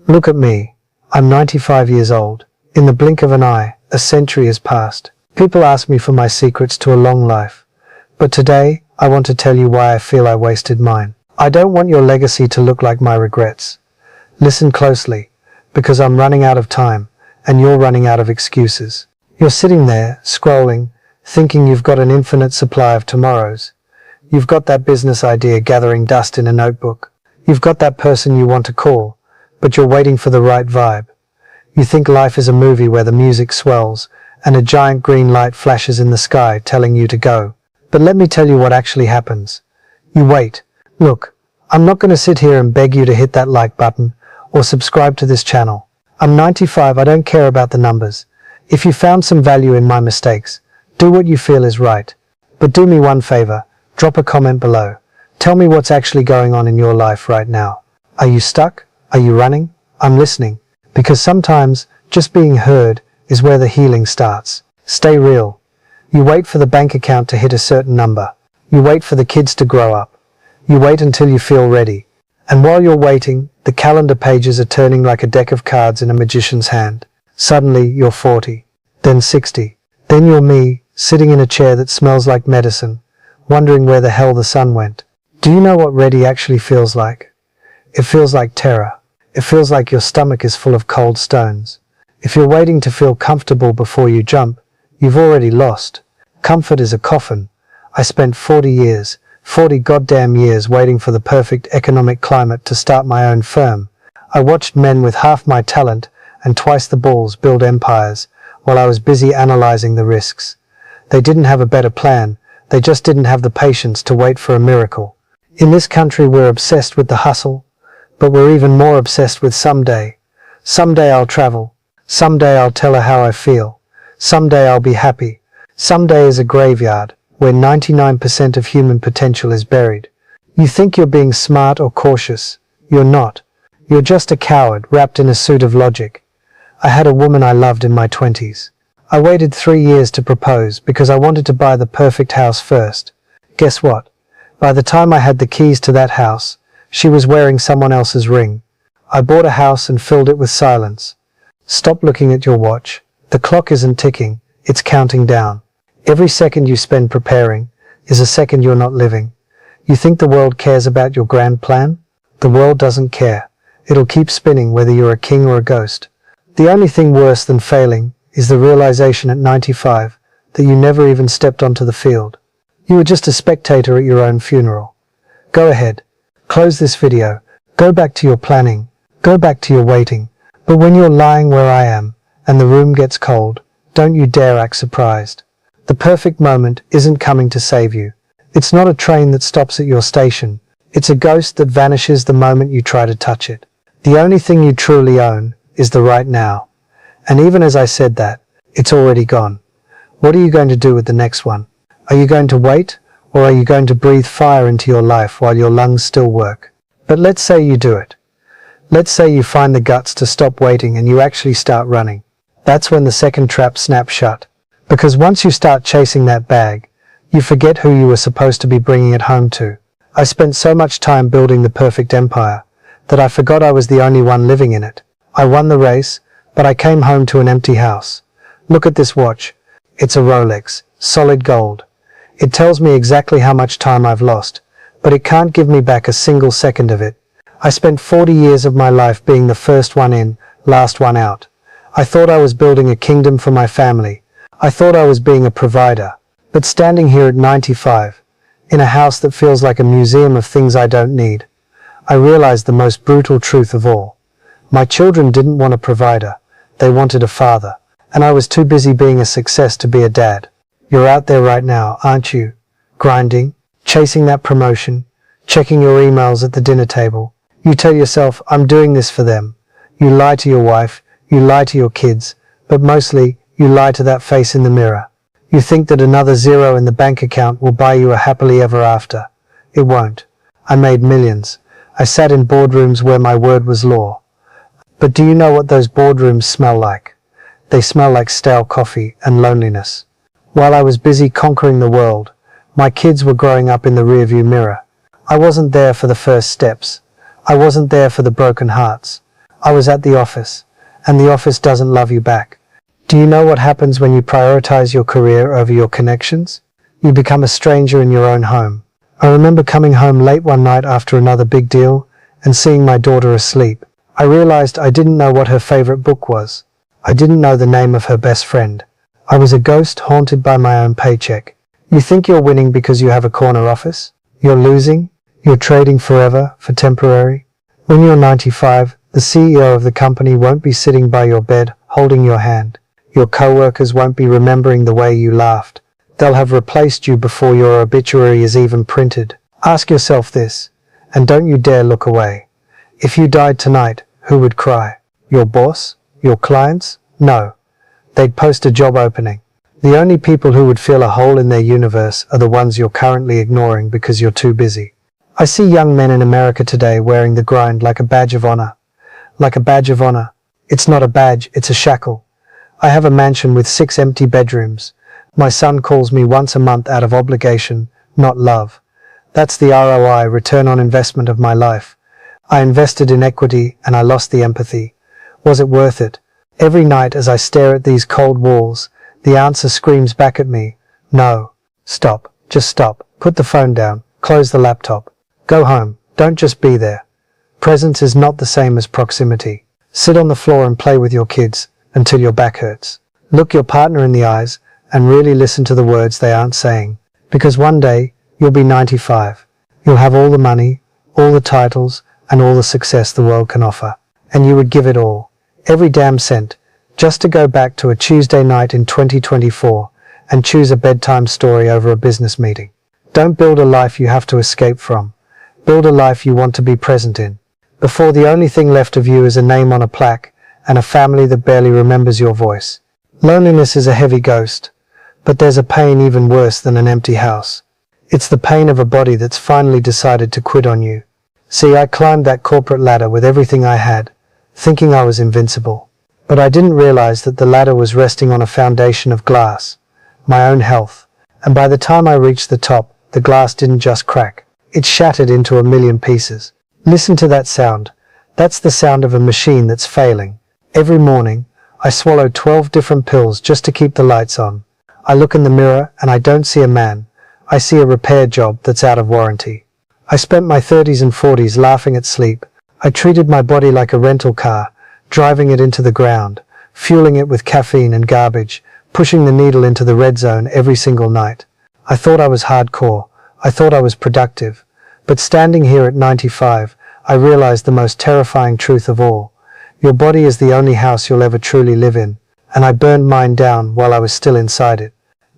Look at me. I'm 95 years old. In the blink of an eye, a century has passed. People ask me for my secrets to a long life. But today, I want to tell you why I feel I wasted mine. I don't want your legacy to look like my regrets. Listen closely, because I'm running out of time, and you're running out of excuses. You're sitting there, scrolling, thinking you've got an infinite supply of tomorrows. You've got that business idea gathering dust in a notebook. You've got that person you want to call, but you're waiting for the right vibe. You think life is a movie where the music swells, and a giant green light flashes in the sky telling you to go. But let me tell you what actually happens. You wait. Look, I'm not going to sit here and beg you to hit that like button, or subscribe to this channel. I'm 95, I don't care about the numbers. If you found some value in my mistakes, do what you feel is right. But do me one favor, drop a comment below. Tell me what's actually going on in your life right now. Are you stuck? Are you running? I'm listening. Because sometimes, just being heard is where the healing starts. Stay real. You wait for the bank account to hit a certain number. You wait for the kids to grow up. You wait until you feel ready. And while you're waiting, the calendar pages are turning like a deck of cards in a magician's hand. Suddenly, you're 40, then 60. Then you're me, sitting in a chair that smells like medicine, wondering where the hell the sun went. Do you know what ready actually feels like? It feels like terror. It feels like your stomach is full of cold stones. If you're waiting to feel comfortable before you jump, you've already lost. Comfort is a coffin. I spent 40 goddamn years waiting for the perfect economic climate to start my own firm. I watched men with half my talent and twice the balls build empires while I was busy analyzing the risks. They didn't have a better plan. They just didn't have the patience to wait for a miracle. In this country, we're obsessed with the hustle, but we're even more obsessed with someday. Someday I'll travel. Someday I'll tell her how I feel. Someday I'll be happy. Someday is a graveyard where 99% of human potential is buried. You think you're being smart or cautious. You're not. You're just a coward wrapped in a suit of logic. I had a woman I loved in my 20s. I waited 3 years to propose because I wanted to buy the perfect house first. Guess what? By the time I had the keys to that house, she was wearing someone else's ring. I bought a house and filled it with silence. Stop looking at your watch. The clock isn't ticking, it's counting down. Every second you spend preparing is a second you're not living. You think the world cares about your grand plan? The world doesn't care. It'll keep spinning whether you're a king or a ghost. The only thing worse than failing is the realization at 95 that you never even stepped onto the field. You were just a spectator at your own funeral. Go ahead. Close this video. Go back to your planning. Go back to your waiting. But when you're lying where I am and the room gets cold, don't you dare act surprised. The perfect moment isn't coming to save you. It's not a train that stops at your station. It's a ghost that vanishes the moment you try to touch it. The only thing you truly own is the right now. And even as I said that, it's already gone. What are you going to do with the next one? Are you going to wait, or are you going to breathe fire into your life while your lungs still work? But let's say you do it. Let's say you find the guts to stop waiting and you actually start running. That's when the second trap snaps shut. Because once you start chasing that bag, you forget who you were supposed to be bringing it home to. I spent so much time building the perfect empire that I forgot I was the only one living in it. I won the race, but I came home to an empty house. Look at this watch. It's a Rolex, solid gold. It tells me exactly how much time I've lost, but it can't give me back a single second of it. I spent 40 years of my life being the first one in, last one out. I thought I was building a kingdom for my family. I thought I was being a provider. But standing here at 95, in a house that feels like a museum of things I don't need, I realized the most brutal truth of all. My children didn't want a provider. They wanted a father. And I was too busy being a success to be a dad. You're out there right now, aren't you? Grinding, chasing that promotion, checking your emails at the dinner table. You tell yourself, I'm doing this for them. You lie to your wife, you lie to your kids, but mostly, you lie to that face in the mirror. You think that another zero in the bank account will buy you a happily ever after. It won't. I made millions. I sat in boardrooms where my word was law. But do you know what those boardrooms smell like? They smell like stale coffee and loneliness. While I was busy conquering the world, my kids were growing up in the rearview mirror. I wasn't there for the first steps. I wasn't there for the broken hearts. I was at the office, and the office doesn't love you back. Do you know what happens when you prioritize your career over your connections? You become a stranger in your own home. I remember coming home late one night after another big deal and seeing my daughter asleep. I realized I didn't know what her favorite book was. I didn't know the name of her best friend. I was a ghost haunted by my own paycheck. You think you're winning because you have a corner office? You're losing? You're trading forever for temporary? When you're 95, the CEO of the company won't be sitting by your bed holding your hand. Your co-workers won't be remembering the way you laughed. They'll have replaced you before your obituary is even printed. Ask yourself this, and don't you dare look away. If you died tonight, who would cry? Your boss? Your clients? No. They'd post a job opening. The only people who would feel a hole in their universe are the ones you're currently ignoring because you're too busy. I see young men in America today wearing the grind like a badge of honor. Like a badge of honor. It's not a badge, it's a shackle. I have a mansion with 6 empty bedrooms. My son calls me once a month out of obligation, not love. That's the ROI, return on investment of my life. I invested in equity and I lost the empathy. Was it worth it? Every night as I stare at these cold walls, the answer screams back at me. No. Stop. Just stop. Put the phone down. Close the laptop. Go home. Don't just be there. Presence is not the same as proximity. Sit on the floor and play with your kids until your back hurts. Look your partner in the eyes and really listen to the words they aren't saying. Because one day, you'll be 95. You'll have all the money, all the titles, and all the success the world can offer. And you would give it all, every damn cent, just to go back to a Tuesday night in 2024 and choose a bedtime story over a business meeting. Don't build a life you have to escape from. Build a life you want to be present in. Before the only thing left of you is a name on a plaque and a family that barely remembers your voice. Loneliness is a heavy ghost, but there's a pain even worse than an empty house. It's the pain of a body that's finally decided to quit on you. See, I climbed that corporate ladder with everything I had, thinking I was invincible. But I didn't realize that the ladder was resting on a foundation of glass, my own health. And by the time I reached the top, the glass didn't just crack. It shattered into a million pieces. Listen to that sound. That's the sound of a machine that's failing. Every morning, I swallow 12 different pills just to keep the lights on. I look in the mirror and I don't see a man. I see a repair job that's out of warranty. I spent my 30s and 40s laughing at sleep. I treated my body like a rental car, driving it into the ground, fueling it with caffeine and garbage, pushing the needle into the red zone every single night. I thought I was hardcore. I thought I was productive. But standing here at 95, I realized the most terrifying truth of all. Your body is the only house you'll ever truly live in, and I burned mine down while I was still inside it.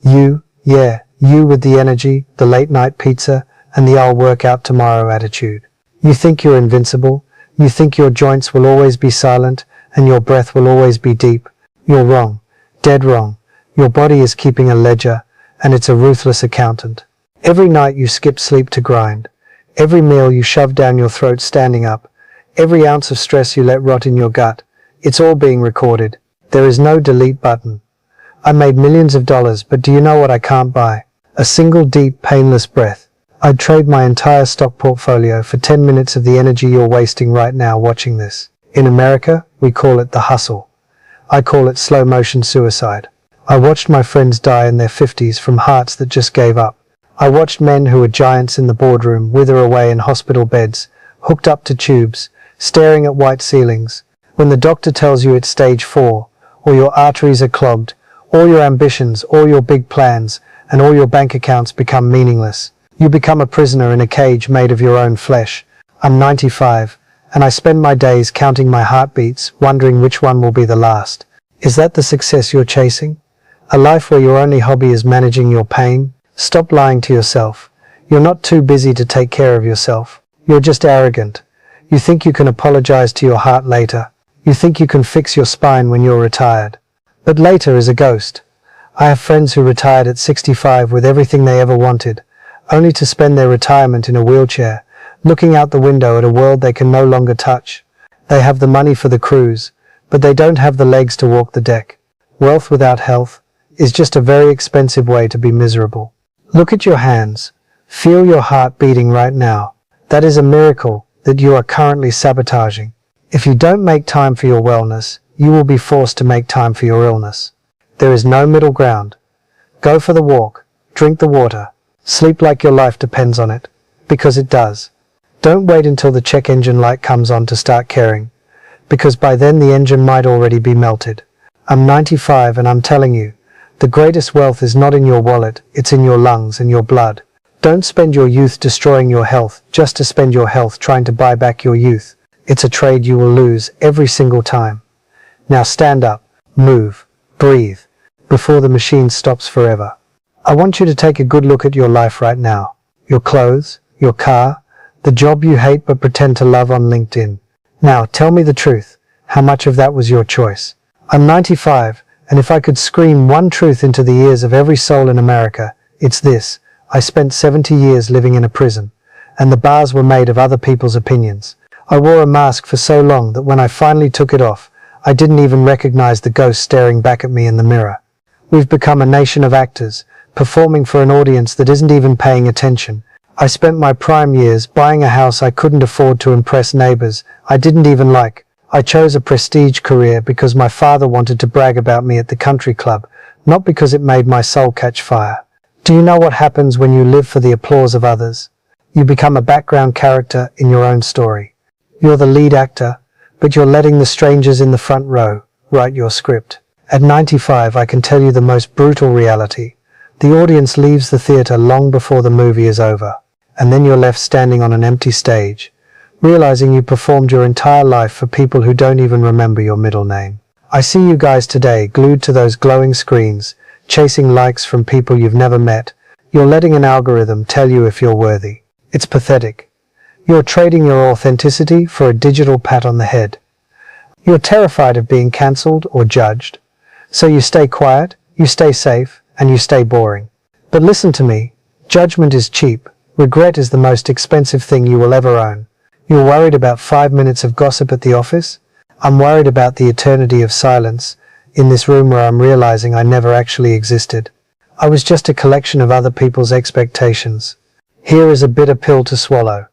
You with the energy, the late night pizza, and the I'll work out tomorrow attitude. You think you're invincible. You think your joints will always be silent and your breath will always be deep. You're wrong. Dead wrong. Your body is keeping a ledger, and it's a ruthless accountant. Every night you skip sleep to grind. Every meal you shove down your throat standing up. Every ounce of stress you let rot in your gut. It's all being recorded. There is no delete button. I made millions of dollars, but do you know what I can't buy? A single deep, painless breath. I'd trade my entire stock portfolio for 10 minutes of the energy you're wasting right now watching this. In America, we call it the hustle. I call it slow motion suicide. I watched my friends die in their 50s from hearts that just gave up. I watched men who were giants in the boardroom wither away in hospital beds, hooked up to tubes, staring at white ceilings. When the doctor tells you it's stage 4, or your arteries are clogged, all your ambitions, all your big plans, and all your bank accounts become meaningless. You become a prisoner in a cage made of your own flesh. I'm 95, and I spend my days counting my heartbeats, wondering which one will be the last. Is that the success you're chasing? A life where your only hobby is managing your pain? Stop lying to yourself. You're not too busy to take care of yourself. You're just arrogant. You think you can apologize to your heart later. You think you can fix your spine when you're retired. But later is a ghost. I have friends who retired at 65 with everything they ever wanted, only to spend their retirement in a wheelchair, looking out the window at a world they can no longer touch. They have the money for the cruise, but they don't have the legs to walk the deck. Wealth without health is just a very expensive way to be miserable. Look at your hands. Feel your heart beating right now. That is a miracle that you are currently sabotaging. If you don't make time for your wellness, you will be forced to make time for your illness. There is no middle ground. Go for the walk, drink the water, sleep like your life depends on it, because it does. Don't wait until the check engine light comes on to start caring, because by then the engine might already be melted. I'm 95 and I'm telling you, the greatest wealth is not in your wallet, it's in your lungs and your blood. Don't spend your youth destroying your health just to spend your health trying to buy back your youth. It's a trade you will lose every single time. Now stand up, move, breathe, before the machine stops forever. I want you to take a good look at your life right now. Your clothes, your car, the job you hate but pretend to love on LinkedIn. Now tell me the truth, how much of that was your choice? I'm 95, and if I could scream one truth into the ears of every soul in America, it's this. I spent 70 years living in a prison, and the bars were made of other people's opinions. I wore a mask for so long that when I finally took it off, I didn't even recognize the ghost staring back at me in the mirror. We've become a nation of actors, performing for an audience that isn't even paying attention. I spent my prime years buying a house I couldn't afford to impress neighbors I didn't even like. I chose a prestige career because my father wanted to brag about me at the country club, not because it made my soul catch fire. Do you know what happens when you live for the applause of others? You become a background character in your own story. You're the lead actor, but you're letting the strangers in the front row write your script. At 95, I can tell you the most brutal reality. The audience leaves the theater long before the movie is over, and then you're left standing on an empty stage, realizing you performed your entire life for people who don't even remember your middle name. I see you guys today glued to those glowing screens, chasing likes from people you've never met. You're letting an algorithm tell you if you're worthy. It's pathetic. You're trading your authenticity for a digital pat on the head. You're terrified of being cancelled or judged. So you stay quiet, you stay safe, and you stay boring. But listen to me. Judgment is cheap. Regret is the most expensive thing you will ever own. You're worried about 5 minutes of gossip at the office? I'm worried about the eternity of silence in this room where I'm realizing I never actually existed. I was just a collection of other people's expectations. Here is a bitter pill to swallow.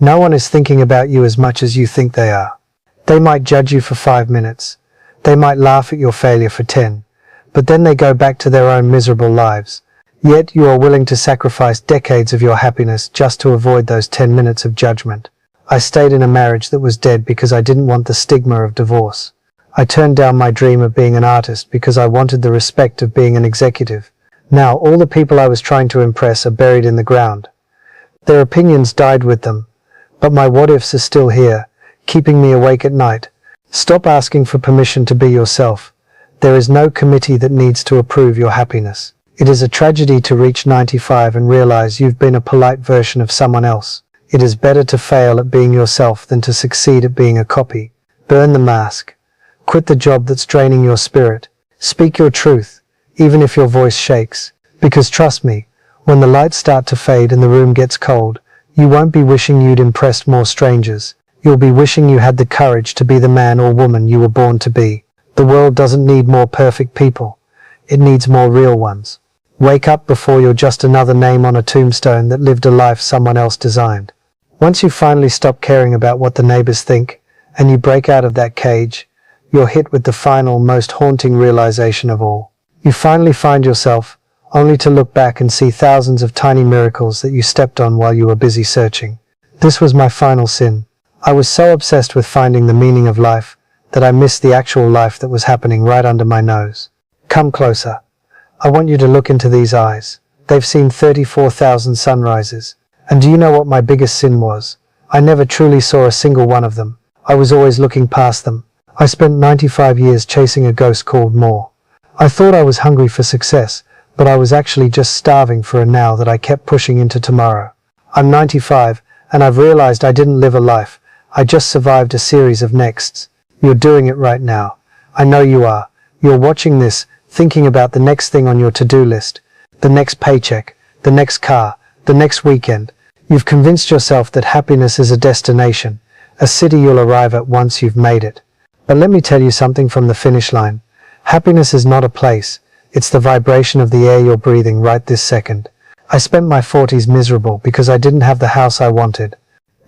No one is thinking about you as much as you think they are. They might judge you for 5 minutes. They might laugh at your failure for 10. But then they go back to their own miserable lives. Yet you are willing to sacrifice decades of your happiness just to avoid those 10 minutes of judgment. I stayed in a marriage that was dead because I didn't want the stigma of divorce. I turned down my dream of being an artist because I wanted the respect of being an executive. Now all the people I was trying to impress are buried in the ground. Their opinions died with them. But my what-ifs are still here, keeping me awake at night. Stop asking for permission to be yourself. There is no committee that needs to approve your happiness. It is a tragedy to reach 95 and realize you've been a polite version of someone else. It is better to fail at being yourself than to succeed at being a copy. Burn the mask. Quit the job that's draining your spirit. Speak your truth, even if your voice shakes. Because trust me, when the lights start to fade and the room gets cold, you won't be wishing you'd impressed more strangers. You'll be wishing you had the courage to be the man or woman you were born to be. The world doesn't need more perfect people. It needs more real ones. Wake up before you're just another name on a tombstone that lived a life someone else designed. Once you finally stop caring about what the neighbors think, and you break out of that cage, you're hit with the final, most haunting realization of all. You finally find yourself, only to look back and see thousands of tiny miracles that you stepped on while you were busy searching. This was my final sin. I was so obsessed with finding the meaning of life that I missed the actual life that was happening right under my nose. Come closer. I want you to look into these eyes. They've seen 34,000 sunrises. And do you know what my biggest sin was? I never truly saw a single one of them. I was always looking past them. I spent 95 years chasing a ghost called more. I thought I was hungry for success, but I was actually just starving for a now that I kept pushing into tomorrow. I'm 95, and I've realized I didn't live a life. I just survived a series of nexts. You're doing it right now. I know you are. You're watching this, thinking about the next thing on your to-do list, the next paycheck, the next car, the next weekend. You've convinced yourself that happiness is a destination, a city you'll arrive at once you've made it. But let me tell you something from the finish line. Happiness is not a place. It's the vibration of the air you're breathing right this second. I spent my 40s miserable because I didn't have the house I wanted.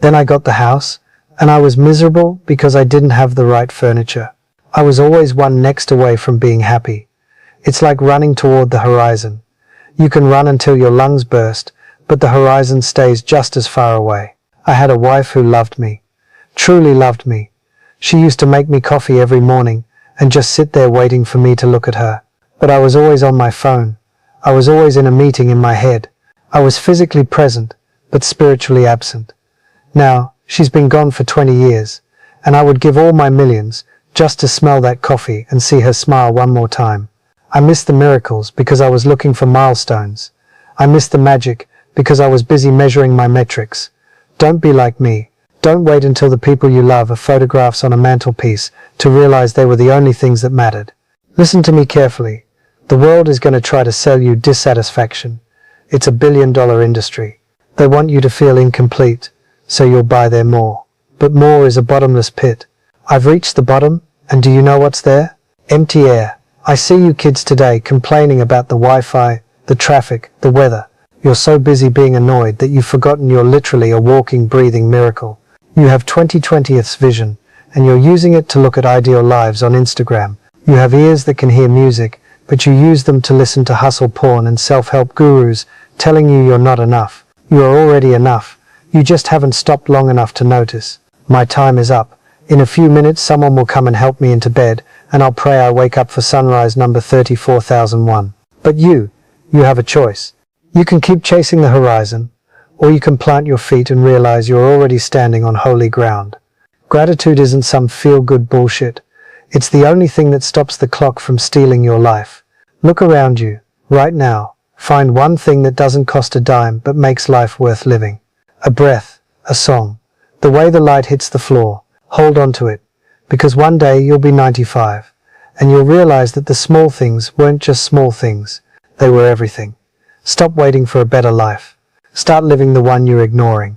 Then I got the house, And I was miserable because I didn't have the right furniture. I was always one next away from being happy. It's like running toward the horizon. You can run until your lungs burst, but the horizon stays just as far away. I had a wife who loved me, truly loved me. She used to make me coffee every morning and just sit there waiting for me to look at her. But I was always on my phone. I was always in a meeting in my head. I was physically present, but spiritually absent. Now, she's been gone for 20 years, and I would give all my millions just to smell that coffee and see her smile one more time. I miss the miracles because I was looking for milestones. I miss the magic because I was busy measuring my metrics. Don't be like me. Don't wait until the people you love are photographs on a mantelpiece to realize they were the only things that mattered. Listen to me carefully. The world is going to try to sell you dissatisfaction. It's $1 billion industry. They want you to feel incomplete, so you'll buy their more. But more is a bottomless pit. I've reached the bottom, and do you know what's there? Empty air. I see you kids today complaining about the Wi-Fi, the traffic, the weather. You're so busy being annoyed that you've forgotten you're literally a walking, breathing miracle. You have 2020's vision, and you're using it to look at ideal lives on Instagram. You have ears that can hear music, but you use them to listen to hustle porn and self-help gurus telling you you're not enough. You are already enough. You just haven't stopped long enough to notice. My time is up. In a few minutes someone will come and help me into bed, and I'll pray I wake up for sunrise number 34,001. But you have a choice. You can keep chasing the horizon, or you can plant your feet and realize you're already standing on holy ground. Gratitude isn't some feel-good bullshit. It's the only thing that stops the clock from stealing your life. Look around you, right now. Find one thing that doesn't cost a dime but makes life worth living. A breath, a song, the way the light hits the floor. Hold on to it, because one day you'll be 95, and you'll realize that the small things weren't just small things, they were everything. Stop waiting for a better life. Start living the one you're ignoring.